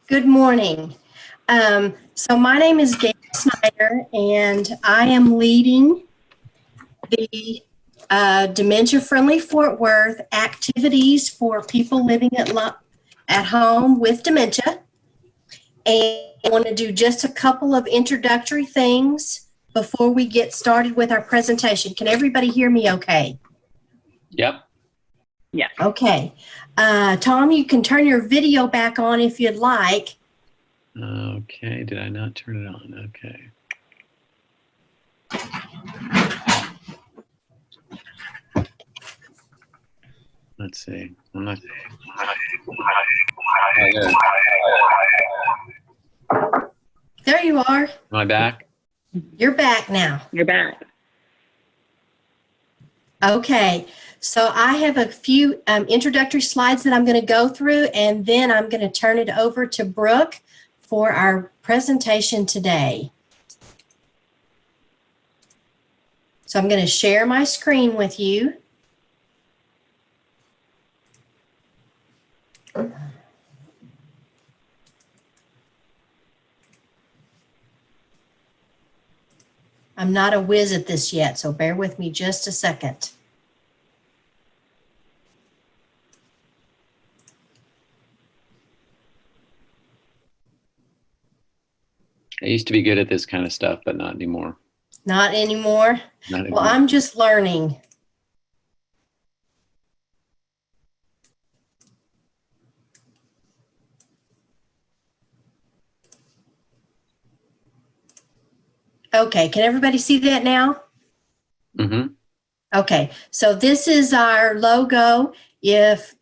Good morning. So my name is Gail Snyder, and I am leading the Dementia Friendly Fort Worth activities for people living at home with dementia. And I want to do just a couple of introductory things before we get started with our presentation. Can everybody hear me okay? Yep. Yeah. Okay. Tom, you can turn your video back on if you'd like. Okay, did I not turn it on? Okay. Let's see. I'm not. There you are. Am I back? You're back now. You're back. Okay, so I have a few introductory slides that I'm going to go through, and then I'm going to turn it over to Brooke for our presentation today. So I'm going to share my screen with you. I'm not a whiz at this yet, so bear with me just a second. I used to be good at this kind of stuff, but not anymore. Not anymore? Not anymore. Well, I'm just learning. Okay, can everybody see that now? Mm-hmm. Okay, so this is our logo.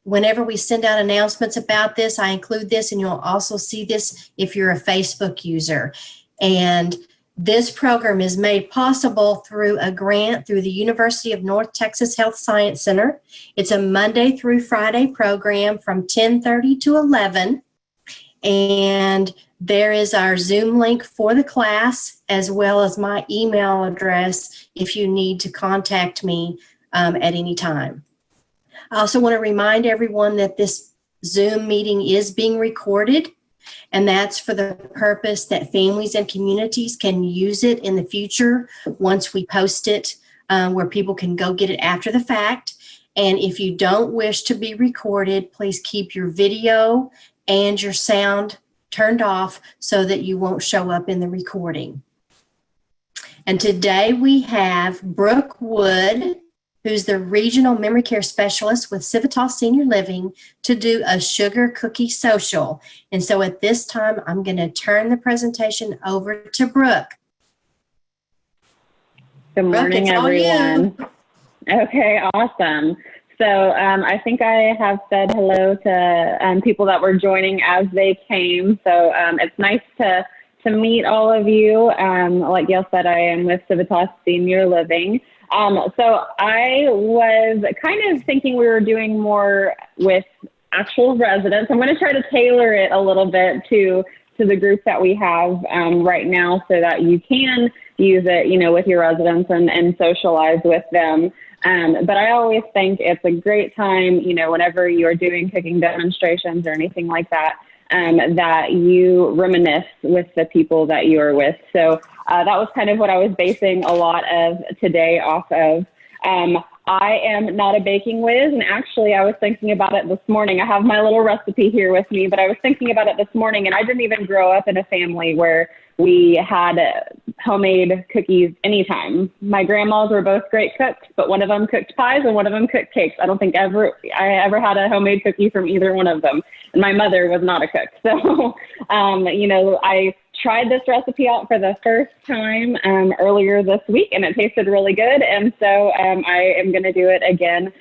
Whenever we send out announcements about this, I include this, and you'll also see this if you're a Facebook user. And this program is made possible through a grant through the University of North Texas Health Science Center. It's a Monday through Friday program from 10:30 to 11. And there is our Zoom link for the class, as well as my email address if you need to contact me at any time. I also want to remind everyone that this Zoom meeting is being recorded, and that's for the purpose that families and communities can use it in the future once we post it, where people can go get it after the fact. And if you don't wish to be recorded, please keep your video and your sound turned off so that you won't show up in the recording. And today we have Brooke Wood, who's the Regional Memory Care Specialist with Civitas Senior Living, to do a sugar cookie social. And so at this time, I'm going to turn the presentation over to Brooke. Good morning, Brooke, everyone. Okay, awesome. So I think I have said hello to people that were joining as they came. So it's nice to meet all of you. Like Gail said, I am with Civitas Senior Living. So I was kind of thinking we were doing more with actual residents. I'm going to try to tailor it a little bit to the group that we have right now, so that you can use it, with your residents and socialize with them. But I always think it's a great time, whenever you are doing cooking demonstrations or anything like that, that you reminisce with the people that you are with. So that was kind of what I was basing a lot of today off of. I am not a baking whiz, and actually I was thinking about it this morning. I have my little recipe here with me, but I was thinking about it this morning, and I didn't even grow up in a family where we had homemade cookies anytime. My grandmas were both great cooks, but one of them cooked pies and one of them cooked cakes. I don't think I ever had a homemade cookie from either one of them. And my mother was not a cook. So, I tried this recipe out for the first time earlier this week, and it tasted really good. And so I am going to do it again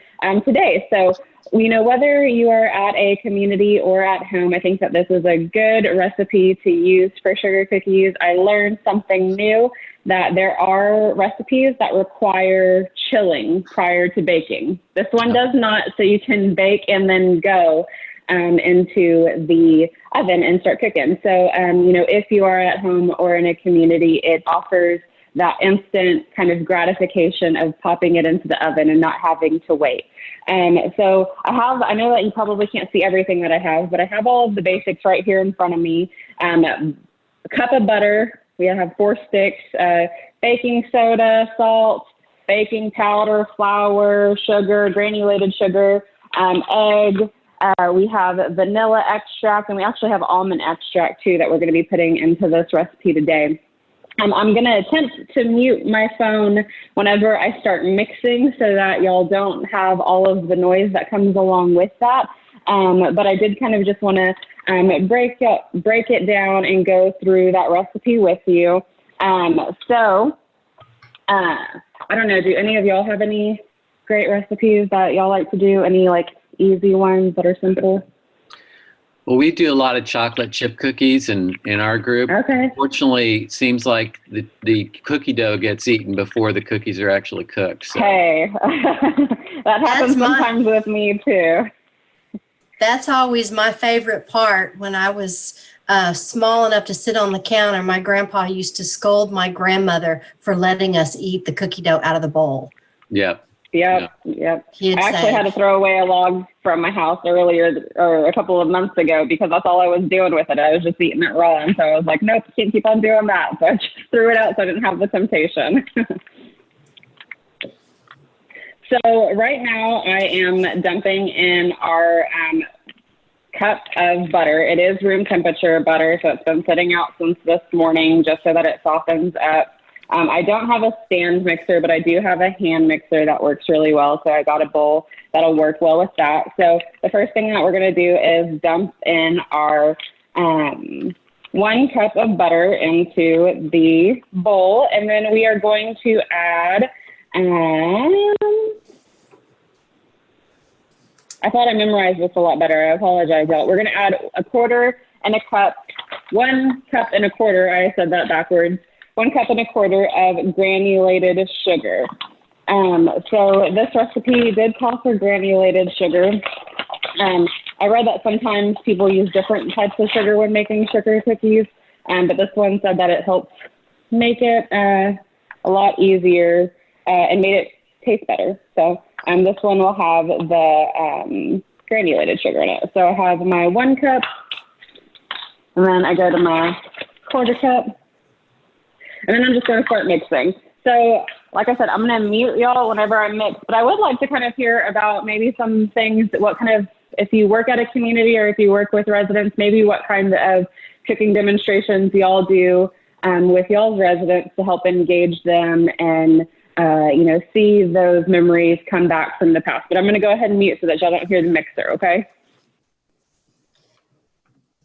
today. So, whether you are at a community or at home, I think that this is a good recipe to use for sugar cookies. I learned something new, that there are recipes that require chilling prior to baking. This one does not, so you can bake and then go into the oven and start cooking. So, if you are at home or in a community, it offers that instant kind of gratification of popping it into the oven and not having to wait. So I know that you probably can't see everything that I have, but I have all of the basics right here in front of me. A cup of butter. We have 4 sticks, baking soda, salt, baking powder, flour, sugar, granulated sugar, egg. We have vanilla extract, and we actually have almond extract too that we're going to be putting into this recipe today. I'm going to attempt to mute my phone whenever I start mixing so that y'all don't have all of the noise that comes along with that. But I did kind of just want to break it down and go through that recipe with you. So I don't know, do any of y'all have any great recipes that y'all like to do? Any like easy ones that are simple? Well, we do a lot of chocolate chip cookies in our group. Okay. Fortunately, it seems like the cookie dough gets eaten before the cookies are actually cooked. So. Hey, that happens sometimes with me too. That's always my favorite part. When I was small enough to sit on the counter, my grandpa used to scold my grandmother for letting us eat the cookie dough out of the bowl. Yep. Yep. He'd I actually say, had to throw away a log from my house a couple of months ago because that's all I was doing with it. I was just eating it raw. And so I was like, nope, can't keep on doing that. So I just threw it out so I didn't have the temptation. So right now I am dumping in our cup of butter. It is room temperature butter, so it's been sitting out since this morning just so that it softens up. I don't have a stand mixer, but I do have a hand mixer that works really well. So I got a bowl that'll work well with that. So the first thing that we're going to do is dump in our 1 cup of butter into the bowl. And then we are going to add, I thought I memorized this a lot better. I apologize, y'all. We're going to add 1/4 and a cup, 1 cup and a quarter. I said that backwards. 1 cup and a quarter of granulated sugar. So this recipe did call for granulated sugar. I read that sometimes people use different types of sugar when making sugar cookies, but this one said that it helps make it a lot easier and made it taste better. So this one will have the granulated sugar in it. So I have my 1 cup, and then I go to my 1/4 cup. And then I'm just going to start mixing. So, like I said, I'm going to mute y'all whenever I mix. But I would like to kind of hear about maybe some things, what kind of, if you work at a community or if you work with residents, maybe what kind of cooking demonstrations y'all do with y'all's residents to help engage them and, see those memories come back from the past. But I'm going to go ahead and mute so that y'all don't hear the mixer, okay?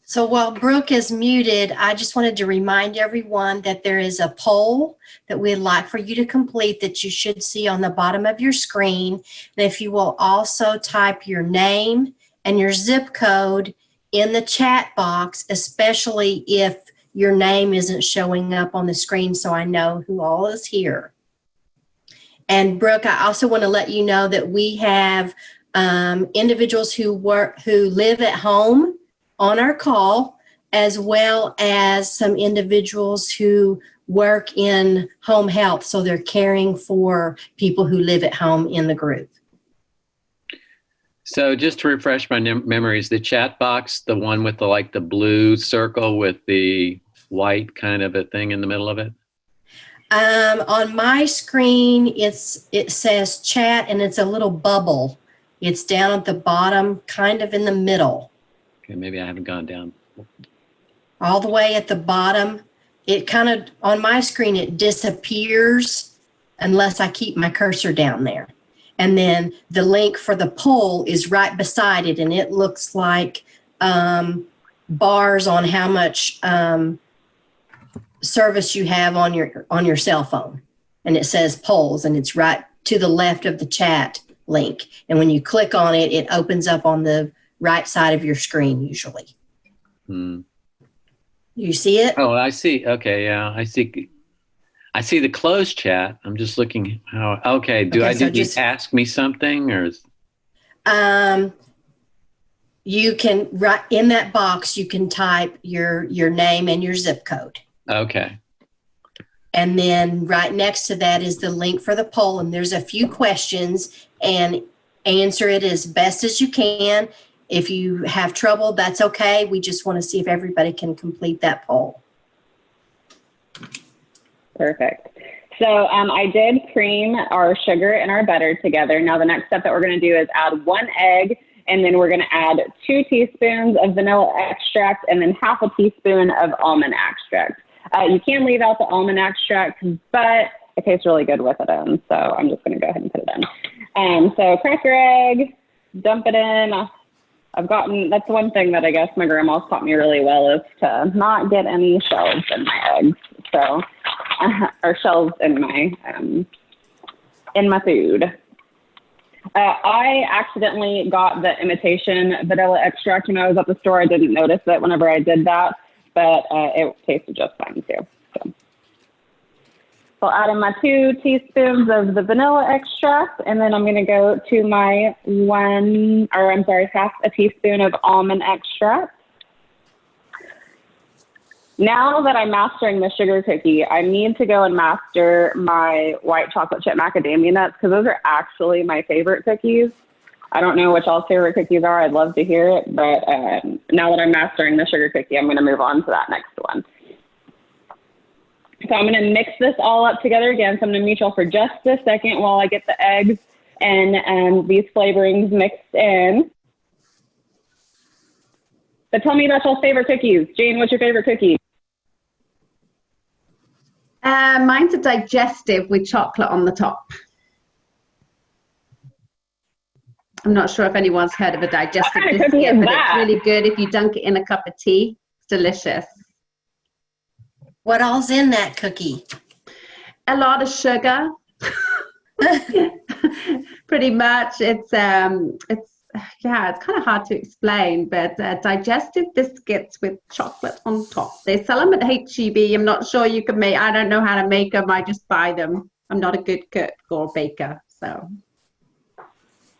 so while Brooke is muted, I just wanted to remind everyone that there is a poll that we'd like for you to complete that you should see on the bottom of your screen. And if you will also type your name and your zip code in the chat box, especially if your name isn't showing up on the screen so I know who all is here. And Brooke, I also want to let you know that we have individuals who live at home on our call, as well as some individuals who work in home health. So they're caring for people who live at home in the group. So just to refresh my memories, the chat box, the one with the blue circle with the white kind of a thing in the middle of it? On my screen, it says chat and it's a little bubble. It's down at the bottom, kind of in the middle. Okay, maybe I haven't gone down. All the way at the bottom. It kind of, on my screen, it disappears unless I keep my cursor down there. And then the link for the poll is right beside it, and it looks like bars on how much service you have on your cell phone. And it says polls, and it's right to the left of the chat link. And when you click on it, it opens up on the right side of your screen usually. You see it? Oh, I see. Okay, yeah, I see the closed chat. I'm just looking how. Okay, do Okay, you ask me something or? You can right in that box. You can type your name and your zip code. Okay. And then right next to that is the link for the poll. And there's a few questions, and answer it as best as you can. If you have trouble, that's okay. We just want to see if everybody can complete that poll. Perfect. So I did cream our sugar and our butter together. Now the next step that we're going to do is add 1 egg, and then we're going to add 2 teaspoons of vanilla extract and then half a teaspoon of almond extract. You can leave out the almond extract, but it tastes really good with it in, so I'm just going to go ahead and put it in. So crack your egg, dump it in. That's one thing that I guess my grandma's taught me really well, is to not get any shells in my eggs. So, or shells in my food. I accidentally got the imitation vanilla extract when I was at the store. I didn't notice it whenever I did that, but it tasted just fine too. So I'll add in my 2 teaspoons of the vanilla extract, and then I'm going to go to my half a teaspoon of almond extract. Now that I'm mastering the sugar cookie, I need to go and master my white chocolate chip macadamia nuts, because those are actually my favorite cookies. I don't know what y'all's favorite cookies are. I'd love to hear it, but now that I'm mastering the sugar cookie, I'm going to move on to that next one. So I'm going to mix this all up together again. So I'm going to mute y'all for just a second while I get the eggs and these flavorings mixed in. So tell me about y'all's favorite cookies. Jane, what's your favorite cookie? Mine's a digestive with chocolate on the top. I'm not sure if anyone's heard of a digestive biscuit, but it's really good if you dunk it in a cup of tea. It's delicious. What all's in that cookie? A lot of sugar. Pretty much. It's kind of hard to explain, but digestive biscuits with chocolate on top. They sell them at H-E-B. I'm not sure you can make. I don't know how to make them. I just buy them. I'm not a good cook or baker, so.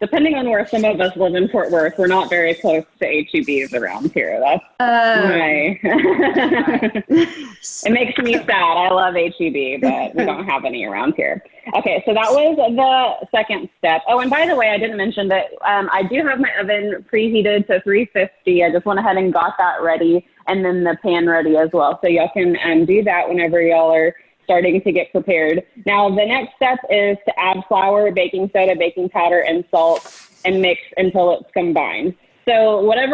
Depending on where some of us live in Fort Worth, we're not very close to H-E-Bs around here. That's my. It makes me sad. I love H-E-B, but we don't have any around here. Okay, so that was the second step. Oh, and by the way, I didn't mention that I do have my oven preheated to 350. I just went ahead and got that ready, and then the pan ready as well. So y'all can do that whenever y'all are starting to get prepared. Now, the next step is to add flour, baking soda, baking powder, and salt, and mix until it's combined. So what I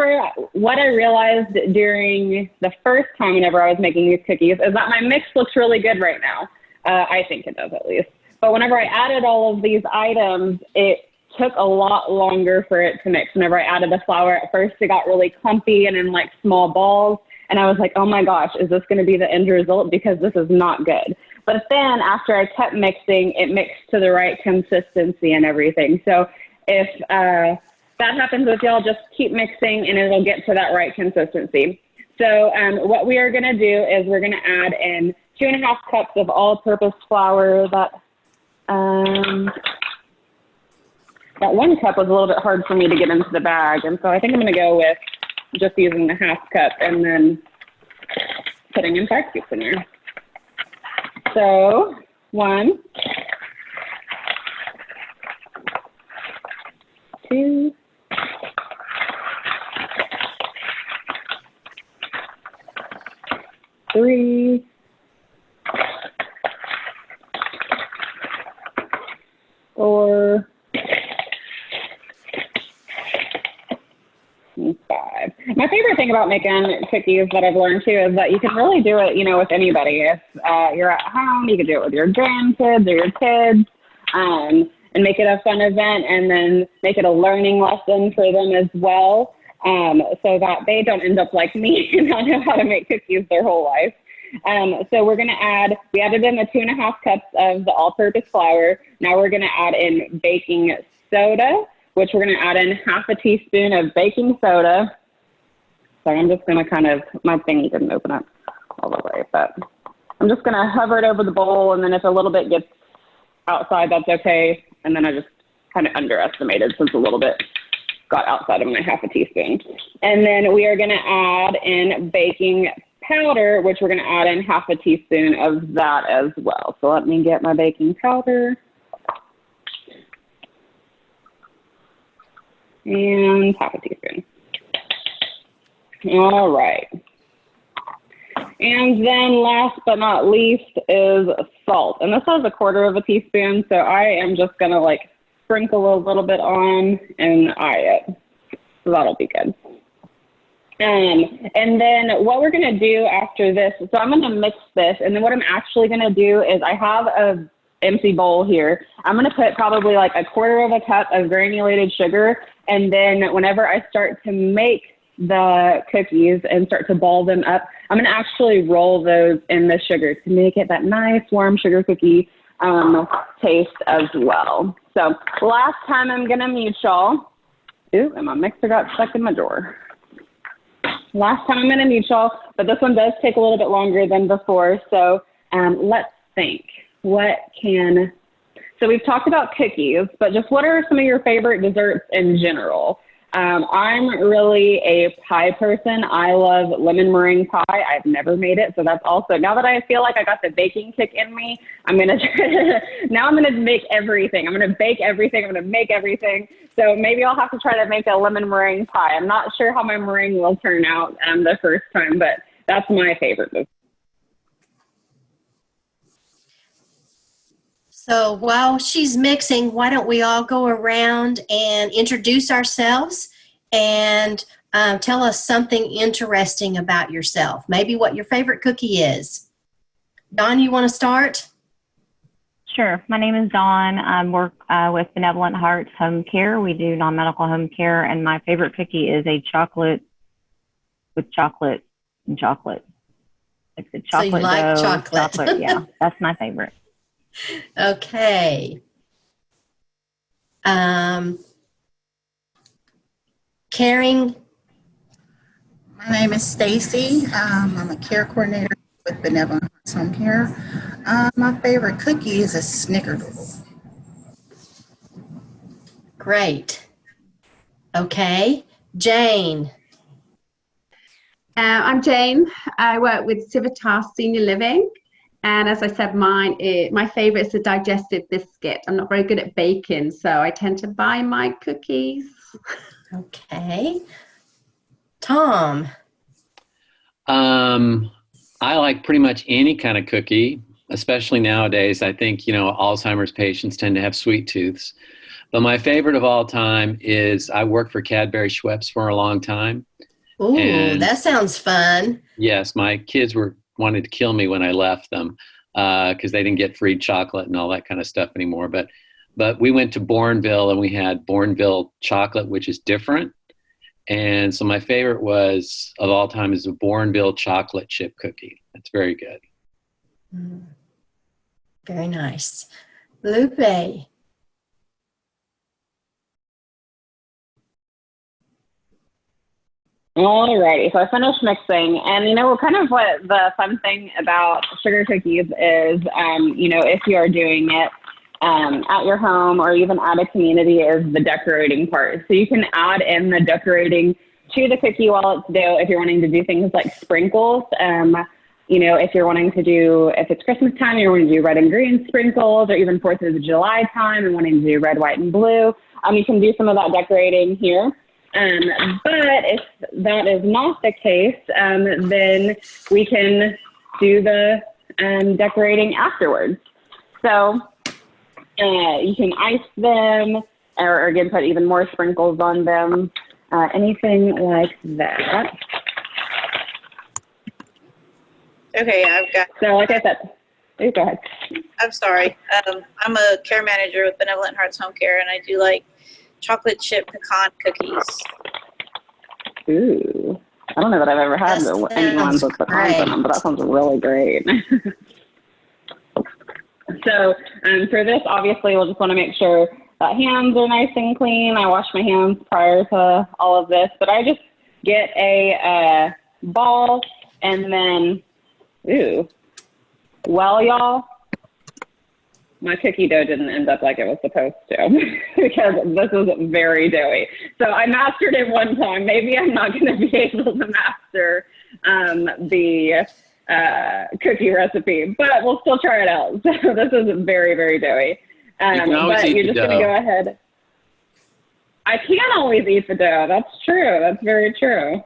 realized during the first time whenever I was making these cookies is that my mix looks really good right now. I think it does, at least. But whenever I added all of these items, it took a lot longer for it to mix. Whenever I added the flour, at first it got really clumpy and in like small balls. And I was like, oh my gosh, is this going to be the end result? Because this is not good. But then after I kept mixing, it mixed to the right consistency and everything. So if that happens with y'all, just keep mixing and it'll get to that right consistency. So what we are going to do is we're going to add in 2.5 cups of all-purpose flour. That 1 cup was a little bit hard for me to get into the bag. And so I think I'm going to go with just using the 1/2 cup and then putting in 5 scoops in there. So 1, 2, 3, 4, and 5. My favorite thing about making cookies that I've learned too is that you can really do it, with anybody. If you're at home, you can do it with your grandkids or your kids, and make it a fun event, and then make it a learning lesson for them as well, so that they don't end up like me and not know how to make cookies their whole life. So we added in the 2.5 cups of the all-purpose flour. Now we're going to add in baking soda, which we're going to add in 1/2 teaspoon of baking soda. So I'm just going to my thing didn't open up all the way, but I'm just going to hover it over the bowl, and then if a little bit gets outside, that's okay. And then I just kind of underestimated since a little bit got outside of my 1/2 teaspoon. And then we are going to add in baking powder, which we're going to add in half a teaspoon of that as well. So let me get my baking powder. And half a teaspoon. All right. And then last but not least is salt. And this has a quarter of a teaspoon, so I am just going to like sprinkle a little bit on and eye it. So that'll be good. And then what we're going to do after this, so I'm going to mix this, and then what I'm actually going to do is I have a empty bowl here. I'm going to put probably like a quarter of a cup of granulated sugar, and then whenever I start to make the cookies and start to ball them up, I'm going to actually roll those in the sugar to make it that nice warm sugar cookie taste as well. So last time I'm going to mute y'all. Ooh, and my mixer got stuck in my drawer. Last time I'm going to mute y'all, but this one does take a little bit longer than before. So let's think. So we've talked about cookies, but just what are some of your favorite desserts in general? I'm really a pie person. I love lemon meringue pie. I've never made it, so that's also, now that I feel like I got the baking kick in me, I'm going to try to, now I'm going to make everything. I'm going to bake everything. I'm going to make everything. So maybe I'll have to try to make a lemon meringue pie. I'm not sure how my meringue will turn out the first time, but that's my favorite. So while she's mixing, why don't we all go around and introduce ourselves and tell us something interesting about yourself. Maybe what your favorite cookie is. Dawn, you want to start? Sure. My name is Dawn. I work with Benevolent Hearts Home Care. We do non-medical home care, and my favorite cookie is a chocolate with chocolate and chocolate. Like the chocolate So you like dough, chocolate. yeah, that's my favorite. Okay. Caring. My name is Stacy. I'm a care coordinator with Benevolent Hearts Home Care. My favorite cookie is a snickerdoodle. Great. Okay. Jane. I'm Jane. I work with Civitas Senior Living. And as I said, my favorite is a digestive biscuit. I'm not very good at baking, so I tend to buy my cookies. Okay. Tom. I like pretty much any kind of cookie, especially nowadays. I think, Alzheimer's patients tend to have sweet tooths. But my favorite of all time is I worked for Cadbury Schweppes for a long time. Ooh, And that sounds fun. yes, my kids wanted to kill me when I left them because they didn't get free chocolate and all that kind of stuff anymore. But we went to Bourneville and we had Bourneville chocolate, which is different. And so my favorite was of all time is a Bourneville chocolate chip cookie. That's very good. Very nice. Lupe. Alrighty, so I finished mixing, and kind of what the fun thing about sugar cookies is, if you are doing it at your home or even at a community, is the decorating part. So you can add in the decorating to the cookie while it's dough if you're wanting to do things like sprinkles. If you're wanting to do, if it's Christmas time, you're wanting to do red and green sprinkles, or even 4th of July time and wanting to do red, white, and blue, you can do some of that decorating here. But if that is not the case, then we can do the decorating afterwards. So you can ice them, or again, put even more sprinkles on them, anything like that. Okay, I've got. So like I said, go ahead. I'm sorry. I'm a care manager with Benevolent Hearts Home Care, and I do like chocolate chip pecan cookies. Ooh, I don't know that I've ever had any ones with pecans in them, but that sounds really great. So for this, obviously, we'll just want to make sure that hands are nice and clean. I wash my hands prior to all of this, but I just get a ball and then, y'all, my cookie dough didn't end up like it was supposed to because this is very doughy. So I mastered it one time. Maybe I'm not going to be able to master the cookie recipe, but we'll still try it out. So this is very, very doughy. You can always But eat you're the just going to dough. go ahead. I can't always eat the dough. That's true. That's very true.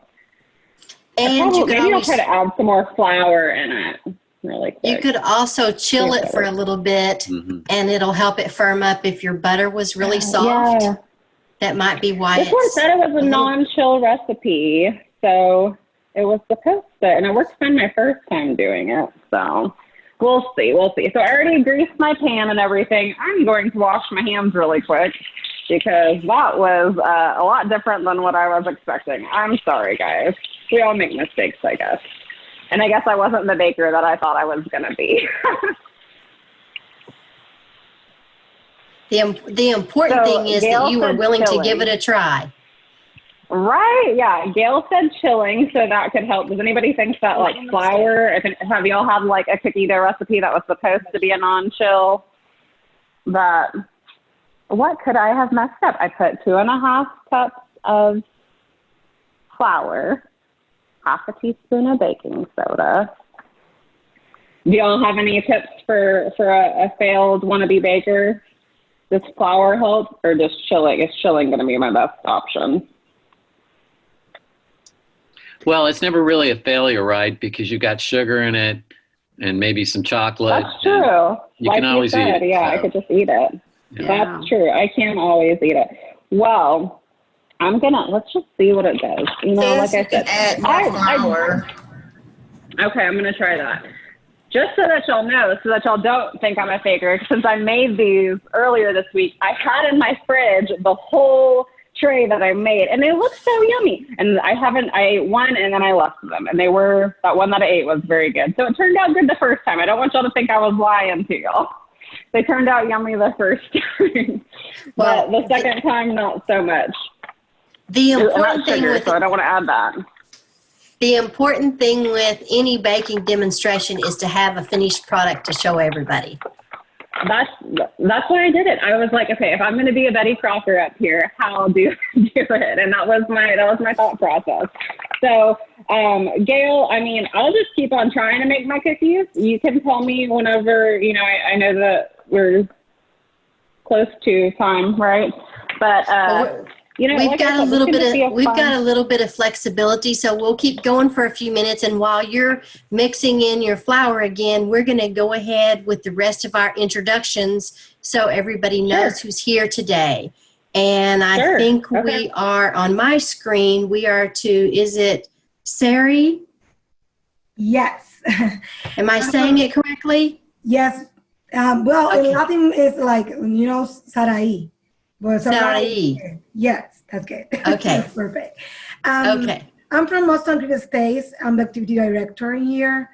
And you could Maybe I'll always, try to add some more flour in it really quick. you could also chill Yeah, it for a little bit, Mhm. and it'll help it firm up. If your butter was really soft, Yeah. that might be why This one it's said it was a little- non-chill recipe, so it was supposed to, and it worked fine my first time doing it. So we'll see. We'll see. So I already greased my pan and everything. I'm going to wash my hands really quick because that was a lot different than what I was expecting. I'm sorry, guys. We all make mistakes, I guess. And I guess I wasn't the baker that I thought I was going to be. The important So, thing is Gail that you were said willing to chilling. give it a try. Right, yeah. Gail said chilling, so that could help. Does anybody think that, like, flour, have y'all had, like, a cookie dough recipe that was supposed to be a non-chill? That, what could I have messed up? I put 2.5 cups of flour, half a teaspoon of baking soda. Do y'all have any tips for a failed wannabe baker? Does flour help, or just chilling? Is chilling going to be my best option? Well, it's never really a failure, right? Because you got sugar in it and maybe some chocolate. That's true. You can always eat it. Yeah, I So, could just eat it. yeah. That's true. I can't always eat it. Well, let's just see what it does. You know, Yes, like I you can said, add more flour. Okay, I'm going to try that. Just so that y'all know, so that y'all don't think I'm a faker, since I made these earlier this week, I had in my fridge the whole tray that I made, and they look so yummy. And I ate one and then I left them, and that one that I ate was very good. So it turned out good the first time. I don't want y'all to think I was lying to y'all. They turned out yummy the first time, but the second time, not so much. The Not important thing sugar, with so I don't want to add that. the important thing with any baking demonstration is to have a finished product to show everybody. That's why I did it. I was like, okay, if I'm going to be a Betty Crocker up here, how do it? And that was my thought process. So, Gail, I mean, I'll just keep on trying to make my cookies. You can tell me whenever, I know that we're close to time, right? But, We've got a little bit of flexibility, so we'll keep going for a few minutes. And while you're mixing in your flour again, we're going to go ahead with the rest of our introductions so everybody knows who's here today. And I think we are on my screen. We are is it Sari? Yes. Am I saying it correctly? Yes. In Latin it's like, Sarai. But Sarai. Yes, that's good. Okay. That's perfect. Okay. I'm from Boston, States. I'm the activity director here.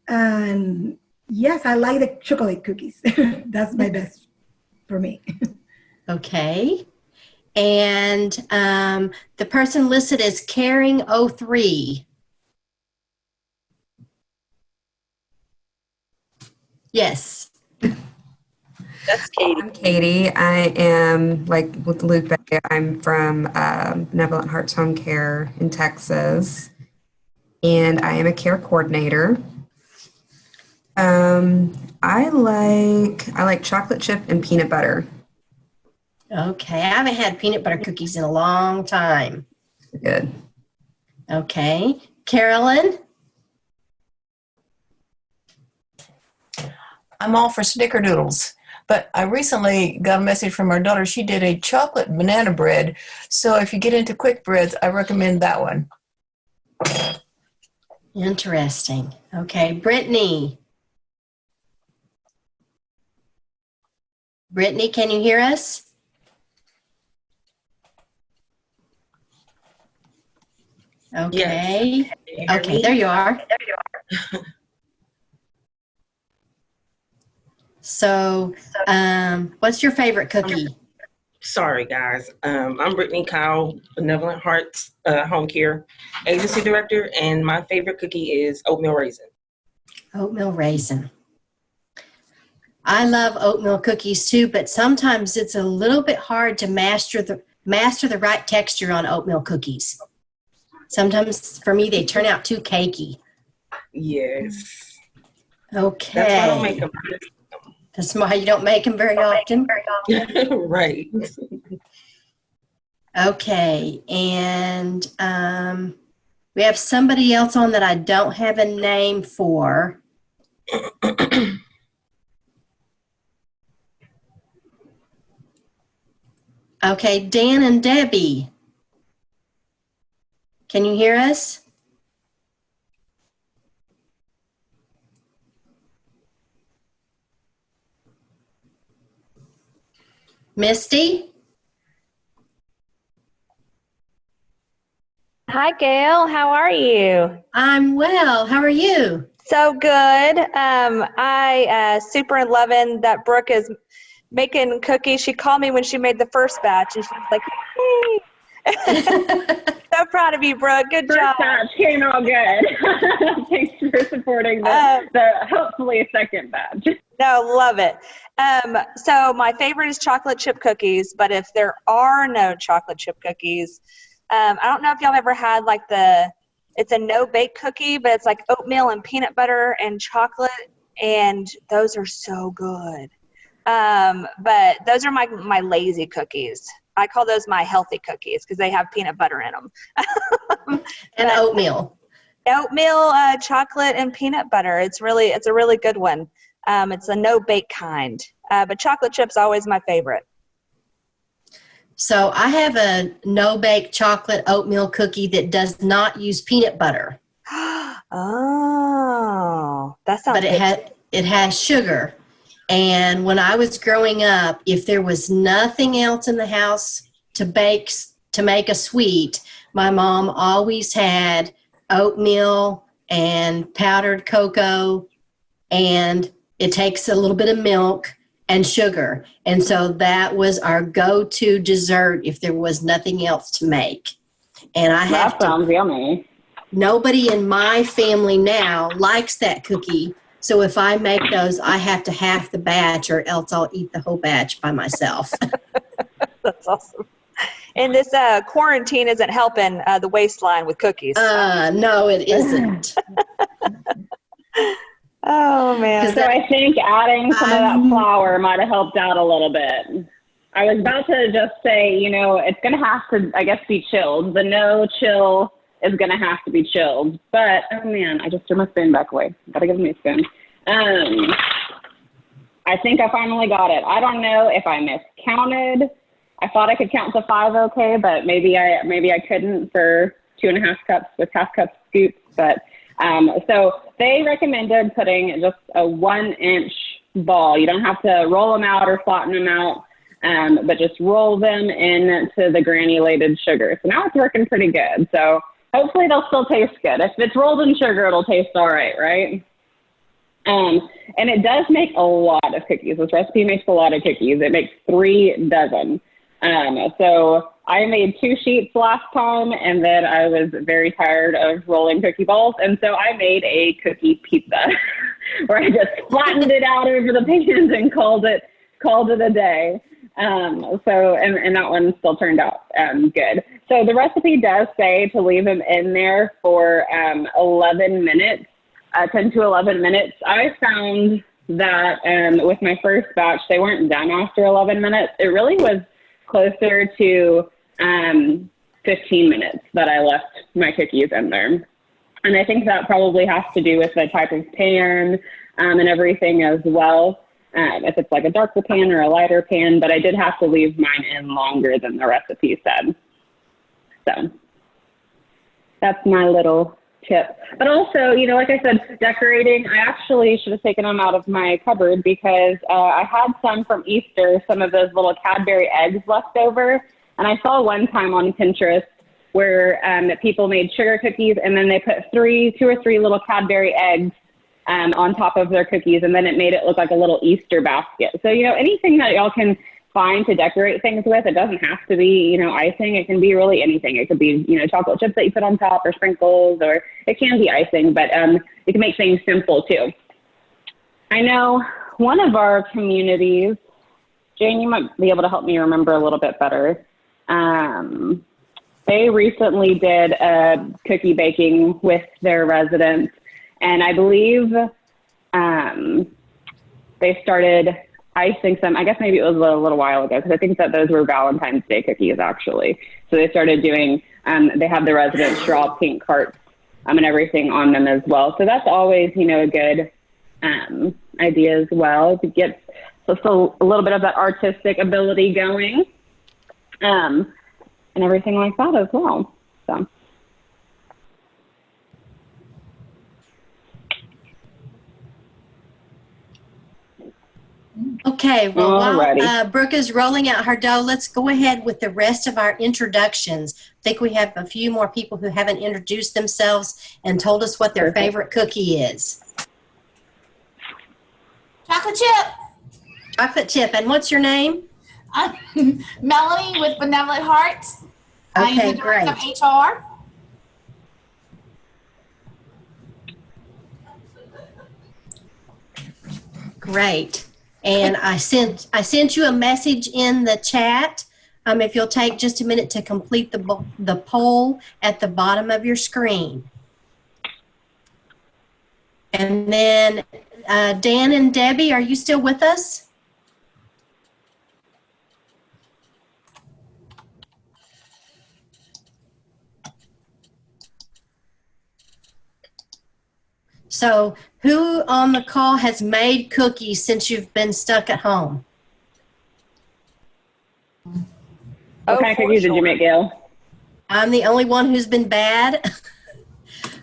And yes, I like the chocolate cookies. That's my best for me. Okay. And the person listed as Caring03. Yes. That's Katie. I'm Katie. I am, like with Lupe, I'm from Benevolent Hearts Home Care in Texas, and I am a care coordinator. I like chocolate chip and peanut butter. Okay. I haven't had peanut butter cookies in a long time. Good. Okay. Carolyn? I'm all for snickerdoodles, but I recently got a message from our daughter. She did a chocolate banana bread. So if you get into quick breads, I recommend that one. Interesting. Okay. Brittany? Brittany, can you hear us? Okay. Yes. Okay, there you are. So, what's your favorite cookie? Sorry, guys. I'm Brittany Kyle, Benevolent Hearts Home Care Agency Director, and my favorite cookie is oatmeal raisin. Oatmeal raisin. I love oatmeal cookies too, but sometimes it's a little bit hard to master the right texture on oatmeal cookies. Sometimes for me, they turn out too cakey. Yes. Okay. That's why I don't make them. That's why you don't make them very often. Right. Okay. And we have somebody else on that I don't have a name for. Okay, Dan and Debbie. Can you hear us? Misty? Hi, Gail. How are you? I'm well. How are you? So good. I super loving that Brooke is making cookies. She called me when she made the first batch, and she was like, "Hey!" So proud of you, Brooke. Good job. First batch came out good. Thanks for supporting the hopefully second batch. No, love it. So my favorite is chocolate chip cookies, but if there are no chocolate chip cookies, I don't know if y'all ever had like it's a no-bake cookie, but it's like oatmeal and peanut butter and chocolate, and those are so good. But those are my lazy cookies. I call those my healthy cookies because they have peanut butter in them. And oatmeal. Oatmeal, chocolate, and peanut butter. It's a really good one. It's a no-bake kind. But chocolate chip's always my favorite. So I have a no-bake chocolate oatmeal cookie that does not use peanut butter. Oh, that sounds good. But it has sugar. And when I was growing up, if there was nothing else in the house to make a sweet, my mom always had oatmeal and powdered cocoa, and it takes a little bit of milk and sugar. And so that was our go-to dessert if there was nothing else to make. And that sounds yummy. Nobody in my family now likes that cookie. So if I make those, I have to half the batch, or else I'll eat the whole batch by myself. That's awesome. And this quarantine isn't helping the waistline with cookies. No, it isn't. Oh, man. So I think adding some of that flour might have helped out a little bit. I was about to just say, it's going to have to, I guess, be chilled. The no chill is going to have to be chilled. But, oh, man, I just threw my spoon back away. Got to give me a spoon. I think I finally got it. I don't know if I miscounted. I thought I could count to 5 okay, but maybe I couldn't for 2.5 cups with half cup scoops. But so they recommended putting just a 1-inch ball. You don't have to roll them out or flatten them out, but just roll them into the granulated sugar. So now it's working pretty good. So hopefully they'll still taste good. If it's rolled in sugar, it'll taste all right, right? And it does make a lot of cookies. This recipe makes a lot of cookies. It makes 3 dozen. So I made 2 sheets last time, and then I was very tired of rolling cookie balls. And so I made a cookie pizza where I just flattened it out over the pans and called it a day. And that one still turned out good. So the recipe does say to leave them in there for 11 minutes, 10 to 11 minutes. I found that with my first batch, they weren't done after 11 minutes. It really was closer to 15 minutes that I left my cookies in there. And I think that probably has to do with the type of pan and everything as well. If it's like a darker pan or a lighter pan, but I did have to leave mine in longer than the recipe said. So that's my little tip. But also, like I said, decorating, I actually should have taken them out of my cupboard because I had some from Easter, some of those little Cadbury eggs left over. And I saw one time on Pinterest where people made sugar cookies and then they put 2 or 3 little Cadbury eggs on top of their cookies, and then it made it look like a little Easter basket. So, anything that y'all can find to decorate things with, it doesn't have to be, icing. It can be really anything. It could be, chocolate chips that you put on top or sprinkles, or it can be icing, but you can make things simple too. I know one of our communities, Jane, you might be able to help me remember a little bit better. they recently did a cookie baking with their residents, and I believe they started icing some. I guess maybe it was a little while ago, because I think that those were Valentine's Day cookies, actually. So they started doing, they have the residents draw pink hearts and everything on them as well. So that's always, a good idea as well, to get just a little bit of that artistic ability going, and everything like that as well. So. Okay, well, Alrighty. while Brooke is rolling out her dough, let's go ahead with the rest of our introductions. I think we have a few more people who haven't introduced themselves and told us what their favorite cookie is. Chocolate chip. Chocolate chip. And what's your name? I'm Melanie with Benevolent Hearts. I am Okay, the director great. of HR. Great. And I sent you a message in the chat. If you'll take just a minute to complete the poll at the bottom of your screen. And then Dan and Debbie, are you still with us? So who on the call has made cookies since you've been stuck at home? What kind of cookies did you make, Gail? I'm the only one who's been bad.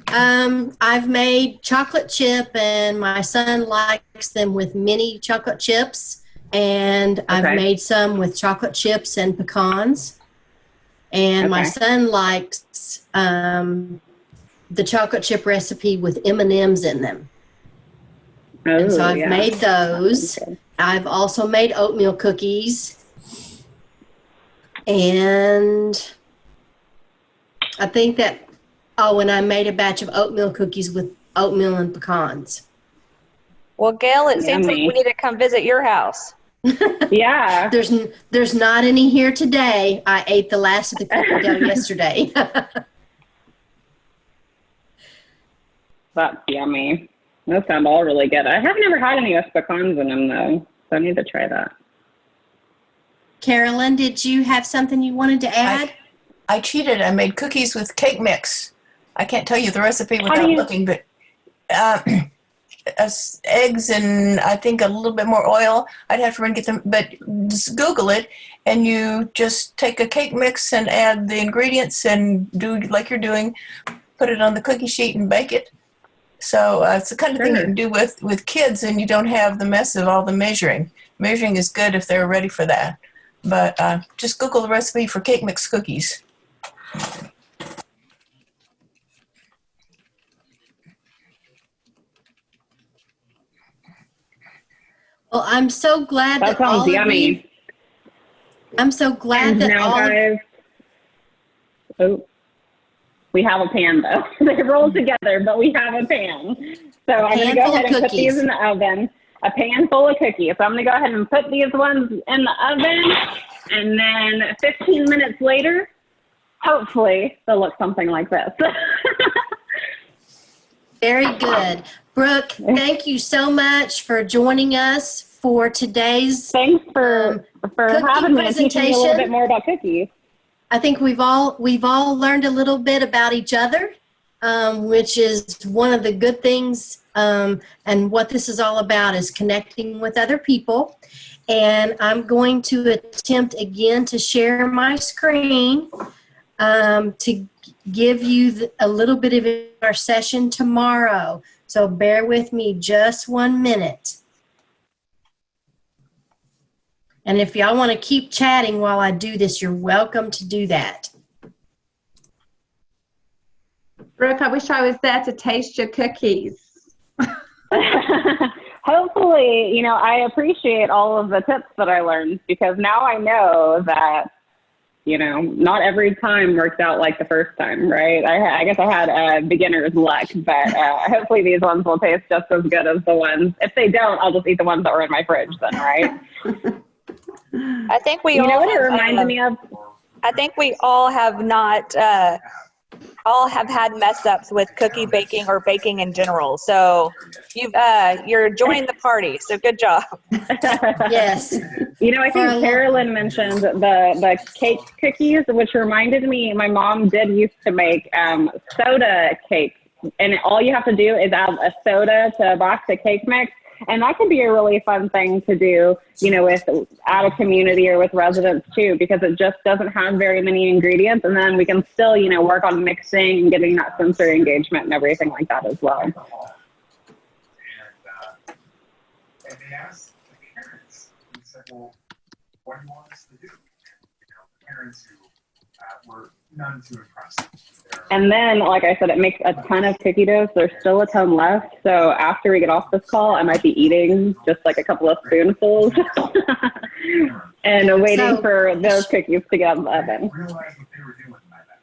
I've made chocolate chip, and my son likes them with mini chocolate chips. And I've made some with chocolate chips and pecans. And my son likes the chocolate chip recipe with M&Ms in them. And so I've made those. I've also made oatmeal cookies. And I think that, and I made a batch of oatmeal cookies with oatmeal and pecans. Well, Gail, it seems like we need to come visit your house. Yeah. There's not any here today. I ate the last of the cookie dough yesterday. That's yummy. Those sound all really good. I have never had any with pecans in them, though, so I need to try that. Carolyn, did you have something you wanted to add? I cheated. I made cookies with cake mix. I can't tell you the recipe without looking, but eggs and I think a little bit more oil. I'd have to run and get them, but just Google it, and you just take a cake mix and add the ingredients and do like you're doing, put it on the cookie sheet and bake it. So it's the kind of thing you can do with kids, and you don't have the mess of all the measuring. Measuring is good if they're ready for that. But just Google the recipe for cake mix cookies. Well, I'm so glad that all of you. I'm so glad that all guys. We have a pan, though. They roll together, but we have a pan. So I'm going to go ahead and put these in the oven. A pan full of cookies. So I'm going to go ahead and put these ones in the oven. And then 15 minutes later, hopefully, they'll look something like this. Very good. Brooke, thank you so much for joining us for today's Thanks for having me and teaching me a little bit more about cookies. I think we've all learned a little bit about each other, which is one of the good things, and what this is all about is connecting with other people. And I'm going to attempt again to share my screen to give you a little bit of our session tomorrow. So bear with me just 1 minute. And if y'all want to keep chatting while I do this, you're welcome to do that. Brooke, I wish I was there to taste your cookies. Hopefully, I appreciate all of the tips that I learned, because now I know that, not every time works out like the first time, right? I guess I had beginner's luck, but hopefully these ones will taste just as good as the ones. If they don't, I'll just eat the ones that were in my fridge then, right? I think we You all know what it have, reminds me of? I think we all have not, all have had mess ups with cookie baking or baking in general. So you're joining the party. So good job. Yes. You know, I think Carolyn mentioned the cake cookies, which reminded me, my mom did used to make soda cakes. And all you have to do is add a soda to a box of cake mix. And that can be a really fun thing to do, you know, at a community or with residents too, because it just doesn't have very many ingredients. And then we can still, you know, work on mixing and getting that sensory engagement and everything like that as well. And they asked the parents, we said, well, what do you want us to do? You know, the parents who were none too impressed. And then, like I said, it makes a ton of cookie dough. So there's still a ton left. So after we get off this call, I might be eating just like a couple of spoonfuls and waiting for those cookies to get out of the oven.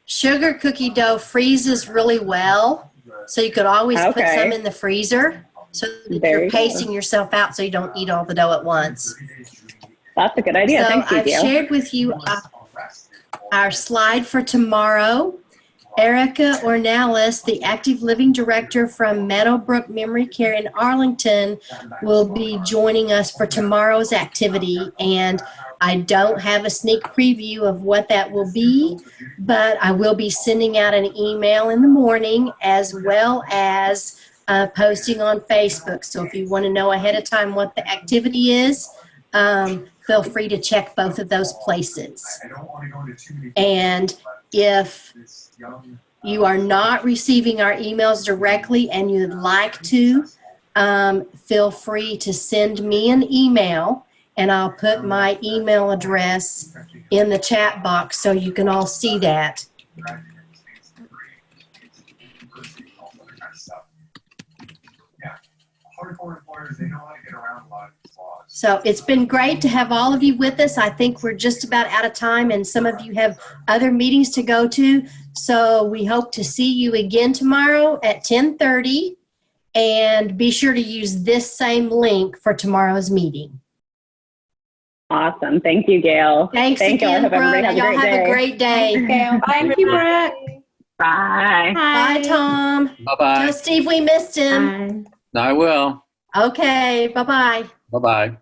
Sugar cookie dough freezes really well. So you could always put some in the freezer so that you're pacing yourself out so you don't eat all the dough at once. That's a good idea. So Thank you. I've shared with you our slide for tomorrow. Erica Ornelas, the Active Living Director from Meadowbrook Memory Care in Arlington, will be joining us for tomorrow's activity. And I don't have a sneak preview of what that will be, but I will be sending out an email in the morning as well as posting on Facebook. So if you want to know ahead of time what the activity is, feel free to check both of those places. And if you are not receiving our emails directly and you'd like to, feel free to send me an email, and I'll put my email address in the chat box so you can all see that. So it's been great to have all of you with us. I think we're just about out of time, and some of you have other meetings to go to. So we hope to see you again tomorrow at 10:30, and be sure to use this same link for tomorrow's meeting. Awesome. Thank you, Gail. Thanks Thank again, you. I hope Brooke. everybody Y'all have a great day. Thank you, Brooke. Bye. Bye, Tom. Bye-bye. Tell Steve we missed him. I will. Okay, bye-bye. Bye-bye.